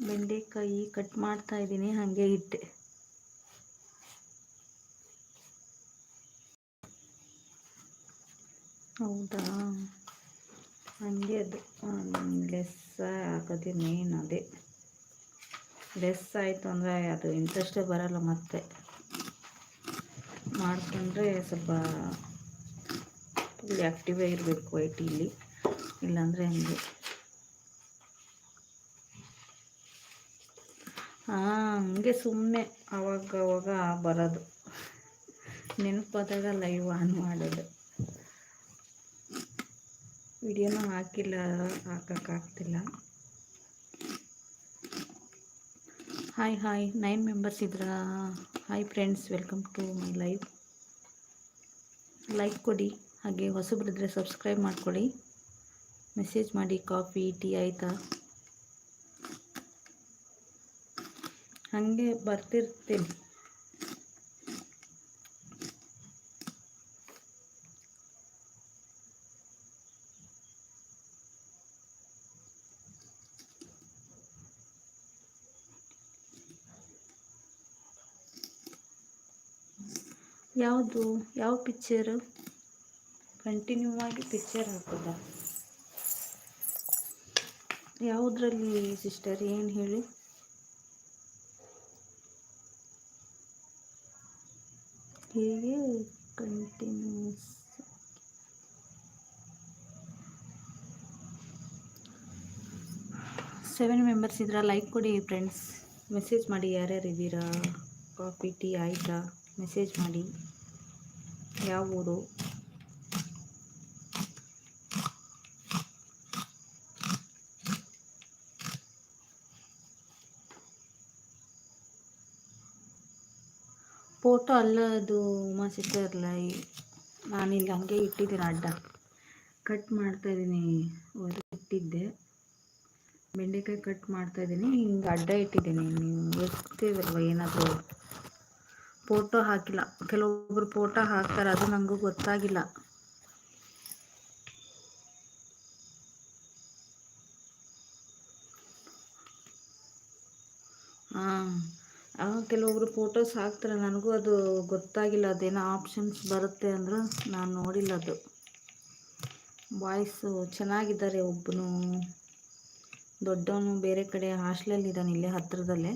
ಬೆಂಡೆಕಾಯಿ ಕಟ್ ಮಾಡ್ತಾ ಇದ್ದೀನಿ, ಹಾಗೆ ಇಟ್ಟೆ. ಹೌದಾ, ಹಂಗೆ ಅದು ಲೆಸ್ ಆಗೋದೇ ಮೇನ್. ಅದೇ ಲೆಸ್ ಆಯಿತು ಅಂದರೆ ಅದು ಇಂಟ್ರೆಸ್ಟೇ ಬರಲ್ಲ. ಮತ್ತೆ ಮಾಡಿಕೊಂಡ್ರೆ ಸ್ವಲ್ಪ ಫುಲ್ ಆ್ಯಕ್ಟಿವೇ ಇರಬೇಕು ಐ ಟಿಲಿ, ಇಲ್ಲಾಂದರೆ ಹಂಗೆ. ಹಂಗೆ ಸುಮ್ಮನೆ ಅವಾಗ ಬರೋದು, ನೆನಪಾದಾಗ ಲೈವ್ ಆನ್ ಮಾಡೋದು. ವಿಡಿಯೋನೂ ಹಾಕೋಕ್ಕಾಗ್ತಿಲ್ಲ. ಹಾಯ್ 9 ಮೆಂಬರ್ಸ್ ಇದ್ರಾ? Hi friends, welcome to my live. Like ಕೊಡಿ, ಹಾಗೆ ಹೊಸಬ್ರಿದ್ರೆ ಸಬ್ಸ್ಕ್ರೈಬ್ ಮಾಡ್ಕೊಳ್ಳಿ. ಮೆಸೇಜ್ ಮಾಡಿ, ಕಾಫಿ ಟೀ ಆಯಿತಾ? ಹಾಗೆ ಬರ್ತಿರ್ತೀನಿ. ಯಾವ ಪಿಕ್ಚರು? ಕಂಟಿನ್ಯೂ ಆಗಿ ಪಿಕ್ಚರ್ ಹಾಕೋದಾ? ಯಾವುದ್ರಲ್ಲಿ ಸಿಸ್ಟರ್, ಏನು ಹೇಳಿ? ಹೇಗೆ ಕಂಟಿನ್ಯೂಸ್? 7 ಮೆಂಬರ್ಸ್ ಇದ್ರಾ? ಲೈಕ್ ಕೊಡಿ ಫ್ರೆಂಡ್ಸ್. ಮೆಸೇಜ್ ಮಾಡಿ, ಯಾರ್ಯಾರು ಇದ್ದೀರಾ? ಕಾಫಿ ಟೀ ಆಯಿತಾ? ಮೆಸೇಜ್ ಮಾಡಿ. ಯಾವ ಊರು? ಫೋಟೋ ಅಲ್ಲ ಅದು ಉಮಾ ಸಿಸ್ಟರ್. ನಾನಿಲ್ಲಿ ಹಂಗೆ ಇಟ್ಟಿದ್ದೀನಿ, ಅಡ್ಡ ಕಟ್ ಮಾಡ್ತಾಯಿದ್ದೀನಿ. ಇಟ್ಟಿದ್ದೆ ಬೆಂಡೆಕಾಯಿ ಕಟ್ ಮಾಡ್ತಾಯಿದ್ದೀನಿ, ಹಿಂಗೆ ಅಡ್ಡ ಇಟ್ಟಿದ್ದೀನಿ. ನೀವು ಇರ್ತೀವಲ್ವ, ಏನಾದರೂ ಫೋಟೋ ಹಾಕಿಲ್ಲ. ಕೆಲವೊಬ್ಬರು ಫೋಟೋ ಹಾಕ್ತಾರೆ, ಅದು ನನಗೂ ಗೊತ್ತಾಗಿಲ್ಲ. ಕೆಲವೊಬ್ರು ಫೋಟೋಸ್ ಹಾಕ್ತಾರೆ, ನನಗೂ ಅದು ಗೊತ್ತಾಗಿಲ್ಲ. ಅದೇನೋ ಆಪ್ಷನ್ಸ್ ಬರುತ್ತೆ ಅಂದ್ರೆ ನಾನು ನೋಡಿಲ್ಲ ಅದು. ವಾಯ್ಸು ಚೆನ್ನಾಗಿದ್ದಾರೆ. ಒಬ್ಬನು ದೊಡ್ಡವನು ಬೇರೆ ಕಡೆ ಹಾಸ್ಟೆಲಲ್ಲಿದ್ದಾನೆ, ಇಲ್ಲೇ ಹತ್ತಿರದಲ್ಲೇ.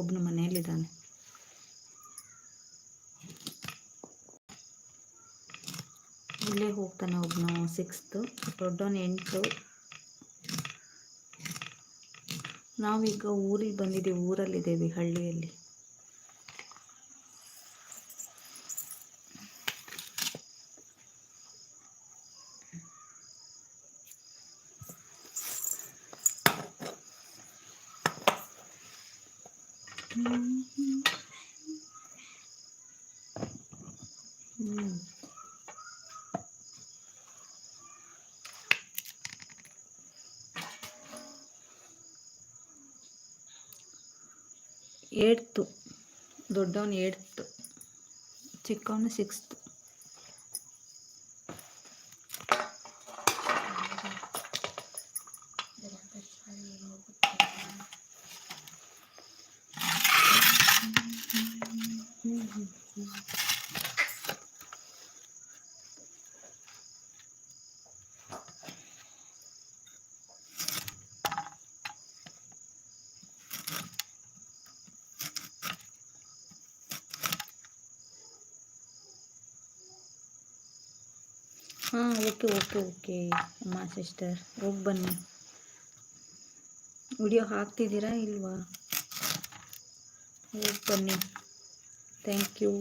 ಒಬ್ಬನು ಮನೆಯಲ್ಲಿದ್ದಾನೆ. ಇಲ್ಲೇ ಹೋಗ್ತಾನೆ. ಒಬ್ಬನು 6th, ದೊಡ್ಡವನು 8. ನಾವೀಗ ಊರಿಗೆ ಬಂದಿದ್ದೀವಿ, ಊರಲ್ಲಿದ್ದೇವೆ, ಹಳ್ಳಿಯಲ್ಲಿ. ಏಡ್ತು, ದೊಡ್ಡವನು 8th, ಚಿಕ್ಕವನು 6th. ಓಕೆ ಅಮ್ಮ ಸಿಸ್ಟರ್, ಹೋಗಿ ಬನ್ನಿ. ವಿಡಿಯೋ ಹಾಕ್ತಿದ್ದೀರಾ ಇಲ್ವಾ? ಹೋಗಿ ಬನ್ನಿ. Thank you.